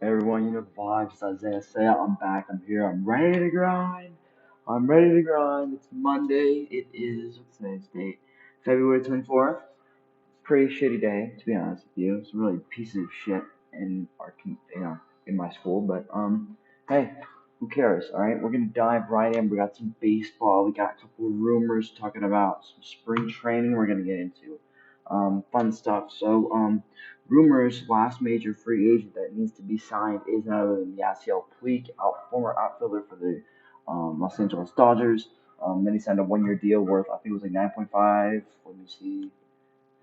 Everyone, you know the vibes. It's Yasiel. I'm back. I'm here. I'm ready to grind. I'm ready to grind. It's Monday. It is, what's today's date? February 24th. Pretty shitty day, to be honest with you. It's really pieces of shit in in my school. But, hey, who cares? All right, we're going to dive right in. We got some baseball. We got a couple of rumors talking about some spring training we're going to get into. Fun stuff. Rumors, last major free agent that needs to be signed is none other than Yasiel Puig, former outfielder for the Los Angeles Dodgers. Then he signed a 1 year deal worth, I think it was like 9.5. Let me see.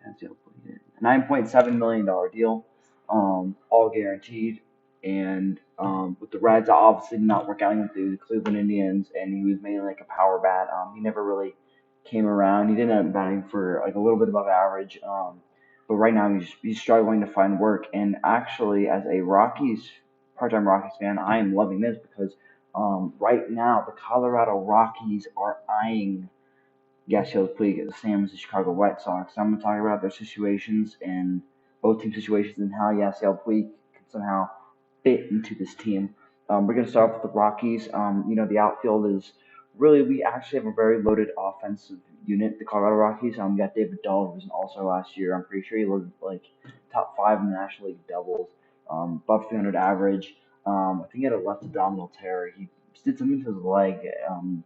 Yasiel Puig, $9.7 million deal, all guaranteed. And with the Reds, obviously not work out with the Cleveland Indians, and he was mainly like a power bat. He never really came around. He did end up batting for like a little bit above average. But right now he's struggling to find work. And actually, as a part-time Rockies fan, I am loving this because right now the Colorado Rockies are eyeing Yasiel Puig the same as the Chicago White Sox. I'm going to talk about their situations and both team situations and how Yasiel Puig can somehow fit into this team. We're going to start off with the Rockies. The outfield is really, we actually have a very loaded offensive unit, the Colorado Rockies. We got David Dahl, who was an all-star last year. I'm pretty sure he looked like top five in the National League doubles, above 300 average. I think he had a left abdominal tear. He did something to his leg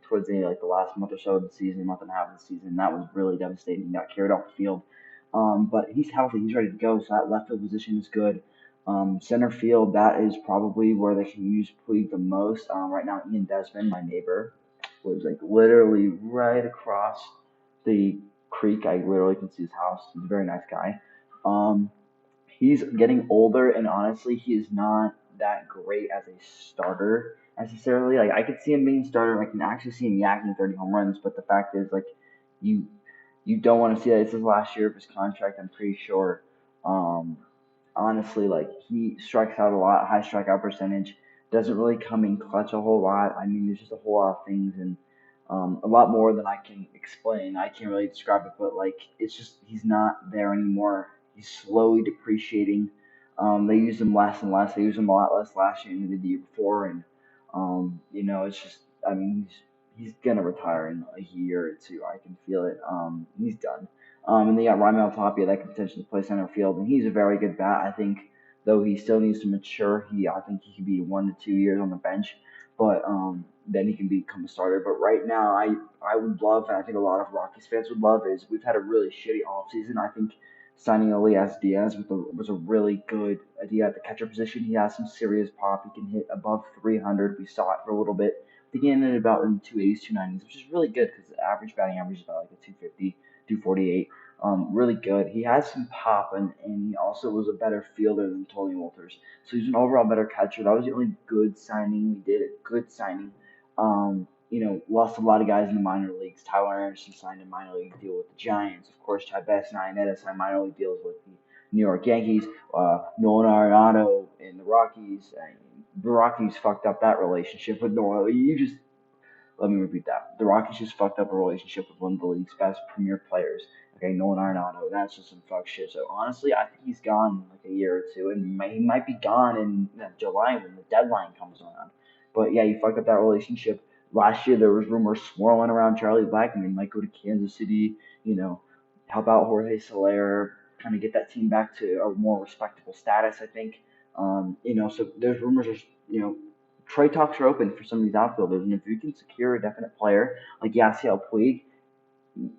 towards the last month or so of the season, month and a half of the season. That was really devastating. He got carried off the field. But he's healthy. He's ready to go. So that left field position is good. Center field, that is probably where they can use Puig the most. Right now, Ian Desmond, my neighbor, was like literally right across the creek. I literally can see his house. He's a very nice guy. Um, he's getting older, and honestly, he is not that great as a starter necessarily. Like I could see him being a starter. I can actually see him yakking 30 home runs. But the fact is, like, you you don't want to see that. This is last year of his contract. I'm pretty sure. Um, honestly, like he strikes out a lot, high strikeout percentage. Doesn't really come in clutch a whole lot. I mean, there's just a whole lot of things and a lot more than I can explain. I can't really describe it, but like it's just he's not there anymore. He's slowly depreciating. They use him less and less. They used him a lot less last year than they did the year before, and it's just. I mean, he's gonna retire in a year or two. I can feel it. He's done. And they got Raimel Tapia that can potentially play center field, and he's a very good bat. I think, though he still needs to mature. I think he could be 1 to 2 years on the bench, but then he can become a starter. But right now, I would love, and I think a lot of Rockies fans would love, is we've had a really shitty offseason. I think signing Elias Diaz was a really good idea at the catcher position. He has some serious pop. He can hit above 300. We saw it for a little bit. Began at about in the 280s, 290s, which is really good because the average batting average is about like a 250, 248. Really good. He has some pop, and he also was a better fielder than Tony Walters. So he's an overall better catcher. That was the only good signing we did. A good signing. Lost a lot of guys in the minor leagues. Tyler Anderson signed a minor league deal with the Giants. Of course, Chavez and Iannetta signed minor league deals with the New York Yankees. Nolan Arenado in the Rockies. The Rockies fucked up that relationship with Nolan. Let me repeat that. The Rockies just fucked up a relationship with one of the league's best premier players. Okay, Nolan Arenado. That's just some fuck shit. So honestly, I think he's gone in like a year or two, and he might be gone in July when the deadline comes around. But yeah, he fucked up that relationship. Last year there was rumors swirling around Charlie Blackmon might go to Kansas City. You know, help out Jorge Soler, kind of get that team back to a more respectable status. I think. So there's rumors. There's trade talks are open for some of these outfielders, and if you can secure a definite player like Yasiel Puig,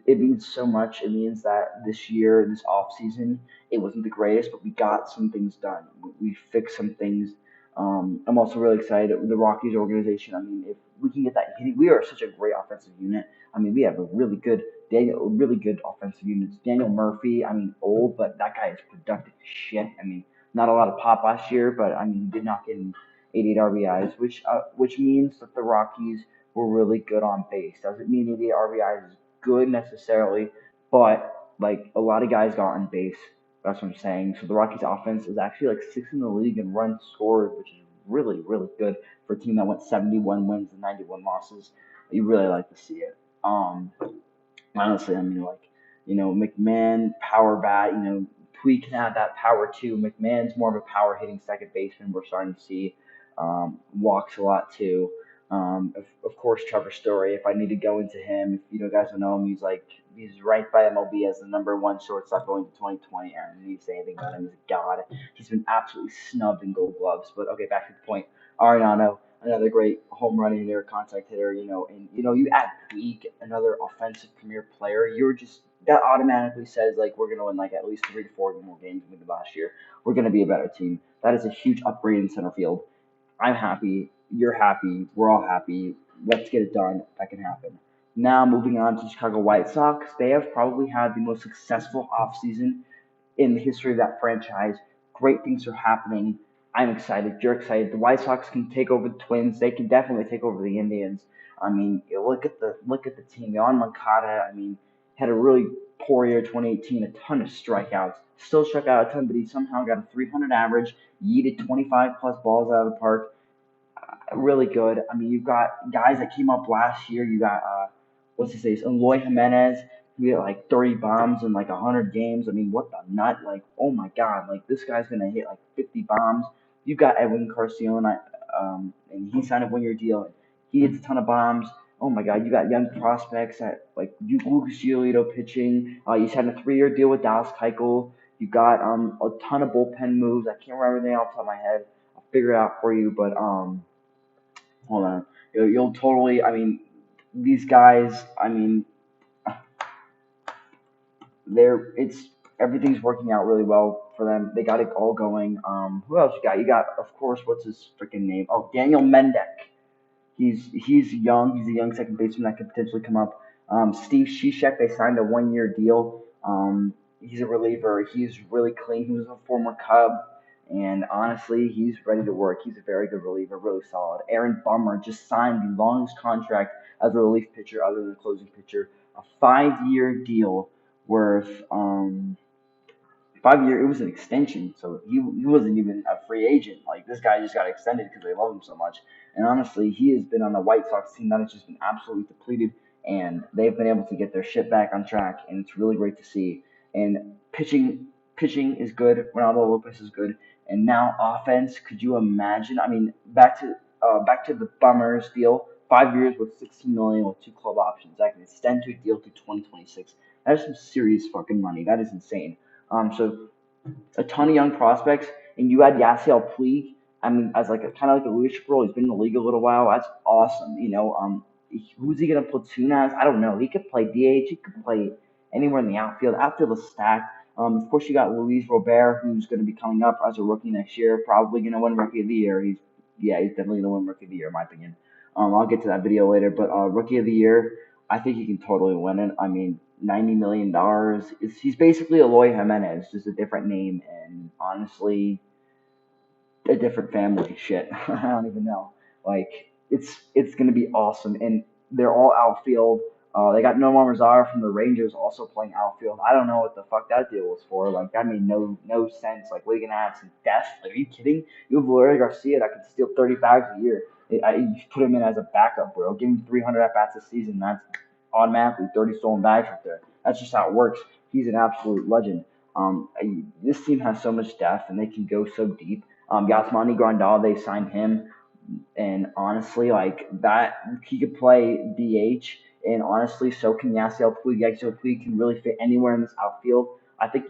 it means so much. It means that this year, this off season, it wasn't the greatest, but we got some things done. We fixed some things. I'm also really excited. The Rockies organization. I mean, if we can get that hitting, we are such a great offensive unit. I mean, we have a really good offensive unit. Daniel Murphy. I mean, old, but that guy is productive as shit. I mean, not a lot of pop last year, but I mean, he did not get in 88 RBIs, which means that the Rockies were really good on base. Doesn't mean 88 RBIs is good necessarily, but like a lot of guys got on base. That's what I'm saying. So the Rockies offense is actually like sixth in the league in runs scored, which is really, really good for a team that went 71 wins and 91 losses. You really like to see it. Honestly, I mean, like, McMahon, power bat, Puig can add that power too. McMahon's more of a power hitting second baseman. We're starting to see walks a lot too. Of course, Trevor Story. If I need to go into him, if you guys don't know him, he's ranked by MLB as the #1 shortstop going to 2020. I don't need to say anything about him. He's a god. He's been absolutely snubbed in Gold Gloves. But okay, back to the point. Arenado, another great home run hitter, contact hitter. And you add Puig, another offensive premier player. You're just that automatically says like we're gonna win like at least 3 to 4 more games than we did last year. We're gonna be a better team. That is a huge upgrade in center field. I'm happy. You're happy. We're all happy. Let's get it done. That can happen. Now, moving on to the Chicago White Sox. They have probably had the most successful offseason in the history of that franchise. Great things are happening. I'm excited. You're excited. The White Sox can take over the Twins. They can definitely take over the Indians. I mean, look at the team. Yon Moncada, I mean, had a really poor year 2018, a ton of strikeouts. Still struck out a ton, but he somehow got a 300 average, yeeted 25 plus balls out of the park, really good. I mean, you've got guys that came up last year. You got what's his name, Eloy Jimenez, who hit like 30 bombs in like 100 games. I mean, what the nut? Like, oh my god, like this guy's gonna hit like 50 bombs. You've got Edwin Carcion, and he signed a 1 year deal. He hits a ton of bombs. Oh my god, you got young prospects at like Lucas Giolito pitching. You signed a 3 year deal with Dallas Keuchel. You got a ton of bullpen moves. I can't remember everything off the top of my head. I'll figure it out for you, but hold on. You'll totally. I mean, these guys. I mean, it's everything's working out really well for them. They got it all going. Who else you got? You got, of course, what's his freaking name? Oh, Daniel Mendek. He's young. He's a young second baseman that could potentially come up. Steve Shishak, they signed a 1 year deal. He's a reliever. He's really clean. He was a former Cub, and honestly, he's ready to work. He's a very good reliever, really solid. Aaron Bummer just signed the longest contract as a relief pitcher, other than a closing pitcher, a 5 year deal worth 5 year. It was an extension, so he wasn't even a free agent. Like this guy just got extended because they love him so much. And honestly, he has been on the White Sox team that has just been absolutely depleted, and they've been able to get their shit back on track, and it's really great to see. And pitching is good. Ronaldo Lopez is good, and now offense. Could you imagine? I mean, back to the Bummers deal. 5 years with 16 million with 2 club options. That can extend to a deal through 2026. That is some serious fucking money. That is insane. So a ton of young prospects, and you had Yasiel Puig. I mean, as like a kind of like a leadership role. He's been in the league a little while. That's awesome. Who's he gonna platoon as? I don't know. He could play DH. He could play anywhere in the outfield. Outfield is stacked. Of course, you got Luis Robert, who's going to be coming up as a rookie next year. Probably going to win Rookie of the Year. He's definitely going to win Rookie of the Year, in my opinion. I'll get to that video later, but Rookie of the Year, I think he can totally win it. I mean, $90 million. He's basically Eloy Jimenez, just a different name, and honestly, a different family. Shit, I don't even know. Like it's gonna be awesome, and they're all outfield. They got Nomar Mazara from the Rangers also playing outfield. I don't know what the fuck that deal was for. Like that made no sense. Like, what are you gonna add some depth? Like, are you kidding? You have Valerio Garcia that can steal 30 bags a year. You put him in as a backup, bro. Give him 300 at bats a season. That's automatically 30 stolen bags right there. That's just how it works. He's an absolute legend. This team has so much depth, and they can go so deep. Yasmani Grandal, they signed him, and honestly, like that, he could play DH, and honestly, so can Yasiel Puig. Yasiel Puig can really fit anywhere in this outfield. I think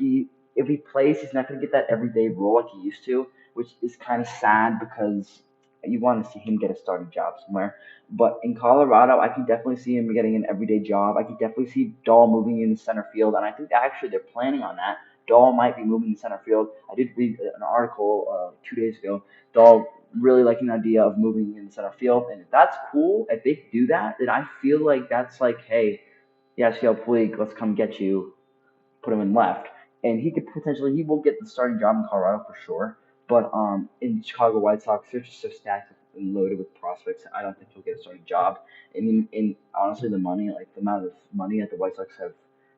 if he plays, he's not going to get that everyday role like he used to, which is kind of sad because you want to see him get a starting job somewhere. But in Colorado, I can definitely see him getting an everyday job. I can definitely see Dahl moving into center field, and I think actually they're planning on that. Dahl might be moving to center field. I did read an article 2 days ago. Dahl really liking the idea of moving in center field, and if that's cool, if they do that, then I feel like that's like, hey, yeah, Yasiel Puig, let's come get you, put him in left, and he will get the starting job in Colorado for sure. But in Chicago White Sox, they're just so stacked and loaded with prospects. I don't think he'll get a starting job. And honestly, the money, like the amount of money that the White Sox have,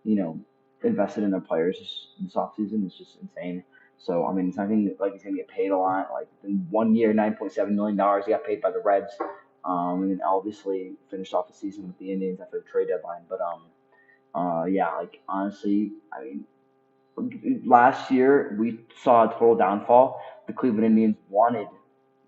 you know, invested in their players this offseason is just insane. So I mean, it's not like he's gonna get paid a lot. Like in 1 year, $9.7 million, he got paid by the Reds, and then obviously finished off the season with the Indians after the trade deadline. But yeah, like honestly, I mean, last year we saw a total downfall. The Cleveland Indians wanted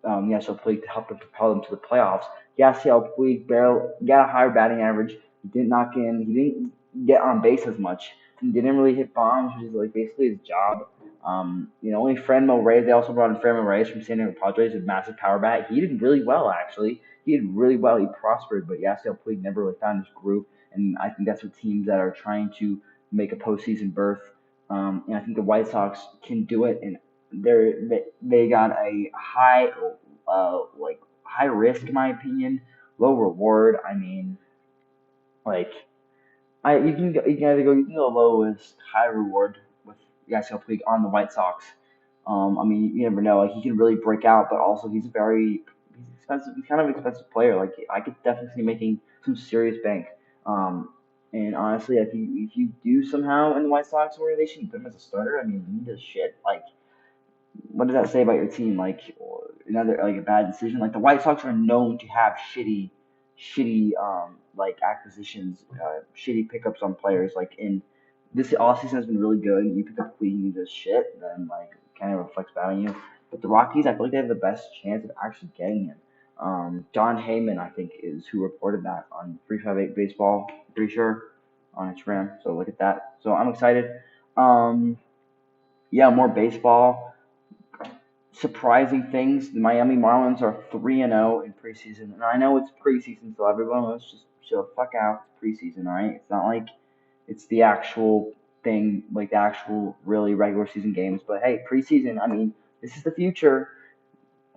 Yasiel Puig to help them propel them to the playoffs. Yasiel Puig barely got a higher batting average. He didn't knock in. He didn't get on base as much. He didn't really hit bombs, which is like basically his job. Only Franmil Reyes. They also brought in Franmil Reyes from San Diego Padres, a massive power bat. He did really well, actually. He did really well. He prospered, but Yasiel Puig never really found his groove. And I think that's what teams that are trying to make a postseason berth. And I think the White Sox can do it. And they got a high risk in my opinion, low reward. I mean, like you can go lowest high reward with Yasiel Puig on the White Sox. I mean, you never know. Like he can really break out, but also he's expensive. He's kind of an expensive player. Like I could definitely see making some serious bank. Um, and honestly, if you do somehow in the White Sox organization, you put him as a starter. I mean, he does shit. Like what does that say about your team? Like another like a bad decision. Like the White Sox are known to have shitty like acquisitions, shitty pickups on players. Like in this offseason has been really good. You pick up Puig and he does shit, then like kind of reflects bad on you. But the Rockies, I feel like they have the best chance of actually getting him. John Heyman, I think, is who reported that on 358 Baseball. Pretty sure on Instagram. So look at that. So I'm excited. Um, yeah, more baseball surprising things. The Miami Marlins are 3-0 in preseason, and I know it's preseason, so everyone let's just chill the fuck out. It's preseason, all right? It's not like it's the actual thing, like the actual really regular season games. But hey, preseason. I mean, this is the future.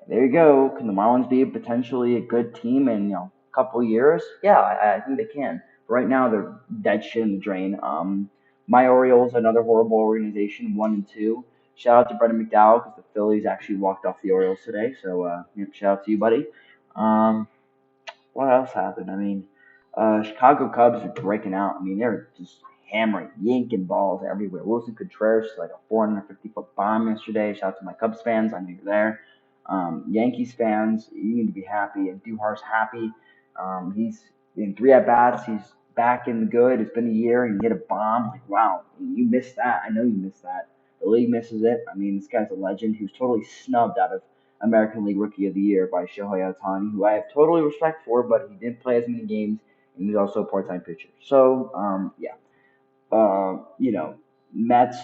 There you go. Can the Marlins be potentially a good team in a couple of years? Yeah, I think they can. Right now, they're dead shit in the drain. My Orioles, another horrible organization, 1-2. Shout out to Brendan McDowell because the Phillies actually walked off the Orioles today. So shout out to you, buddy. Um, what else happened? I mean, Chicago Cubs are breaking out. I mean, they're just hammering, yanking balls everywhere. Wilson Contreras like a 450-foot bomb yesterday. Shout out to my Cubs fans. I know you're there. Yankees fans, you need to be happy, and Duhar's happy. He's in three at bats. He's back in the good. It's been a year, and he hit a bomb. Like, wow, you missed that. I know you missed that. The league misses it. I mean, this guy's a legend. He was totally snubbed out of American League Rookie of the Year by Shohei Ohtani, who I have totally respect for, but he didn't play as many games, and he's also a part-time pitcher. So, yeah. You know, Mets,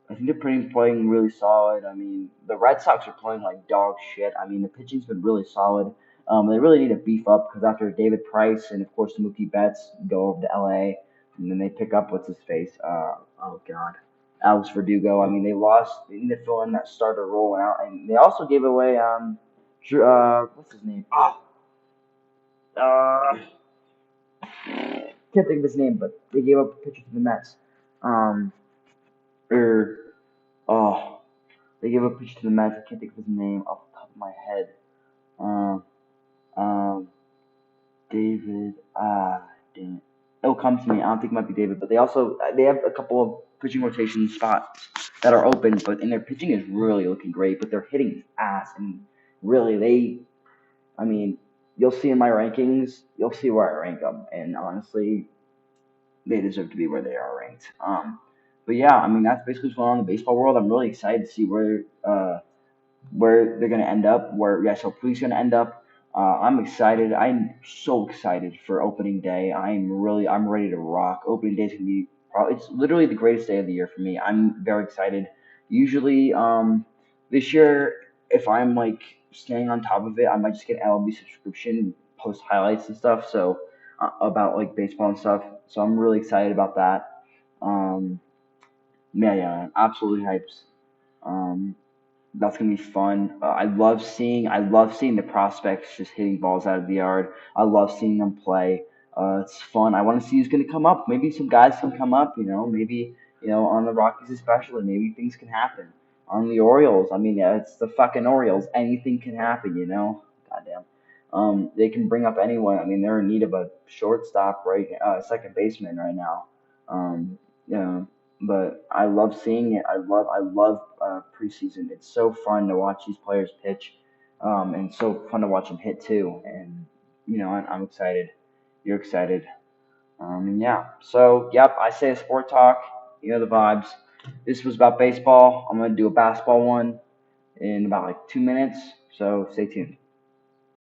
I think they're playing really solid. I mean, the Red Sox are playing like dog shit. I mean, the pitching's been really solid. They really need to beef up because after David Price and, of course, Mookie Betts go over to LA, and then they pick up what's his face? Oh, God. Alex Verdugo. I mean, they lost. They need to fill in that starter role out. And they also gave away, what's his name? Uh, can't think of his name, but they gave up a pitcher to the Mets. Um, or oh, they gave a pitch to the Mets. I can't think of his name off the top of my head. Um, um, David. Damn it. It'll come to me. I don't think it might be David, but they have a couple of pitching rotation spots that are open, but and their pitching is really looking great, but their hitting is ass. And really, I mean, you'll see in my rankings, you'll see where I rank them, and honestly, they deserve to be where they are ranked. But yeah, I mean that's basically what's going on in the baseball world. I'm really excited to see where they're going to end up, where Yasiel Puig's going to end up. I'm excited. I'm so excited for opening day. I'm ready to rock. Opening day is going to be it's literally the greatest day of the year for me. I'm very excited. Usually, this year, if I'm like staying on top of it, I might just get an MLB subscription, post highlights and stuff. So about like baseball and stuff. So I'm really excited about that. Um, yeah, absolutely hyped. Um, that's gonna be fun. I love seeing the prospects just hitting balls out of the yard. I love seeing them play. It's fun. I want to see who's gonna come up. Maybe some guys can come up. Maybe on the Rockies especially. Maybe things can happen. On the Orioles, I mean, yeah, it's the fucking Orioles. Anything can happen. Goddamn. They can bring up anyone. I mean, they're in need of a shortstop, right? Second baseman right now. You know, but I love seeing it. I love preseason. It's so fun to watch these players pitch, and so fun to watch them hit too. And I'm excited. You're excited. And yeah. So yep, I say a sport talk. You know the vibes. This was about baseball. I'm gonna do a basketball one in about like 2 minutes. So stay tuned.